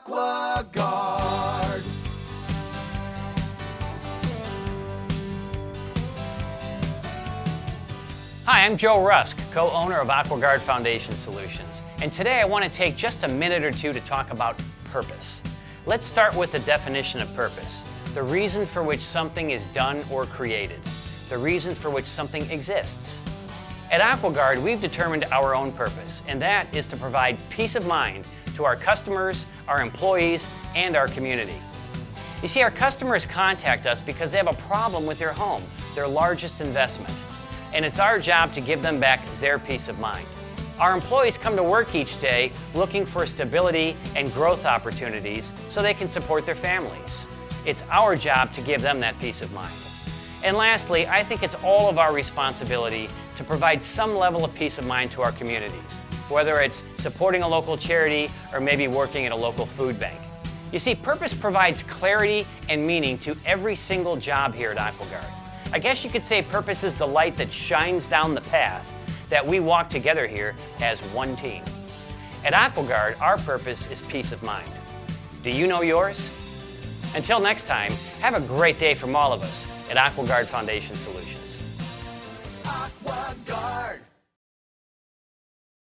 AquaGuard. Hi, I'm Joe Rusk, co-owner of AquaGuard Foundation Solutions, and today I want to take just a minute or two to talk about purpose. Let's start with the definition of purpose, the reason for which something is done or created, the reason for which something exists. At AquaGuard, we've determined our own purpose, and that is to provide peace of mind to our customers, our employees, and our community. You see, our customers contact us because they have a problem with their home, their largest investment. And it's our job to give them back their peace of mind. Our employees come to work each day looking for stability and growth opportunities so they can support their families. It's our job to give them that peace of mind. And lastly, I think it's all of our responsibility to provide some level of peace of mind to our communities, whether it's supporting a local charity or maybe working at a local food bank. You see, purpose provides clarity and meaning to every single job here at AquaGuard. I guess you could say purpose is the light that shines down the path that we walk together here as one team. At AquaGuard, our purpose is peace of mind. Do you know yours? Until next time, have a great day from all of us at AquaGuard Foundation Solutions. AquaGuard.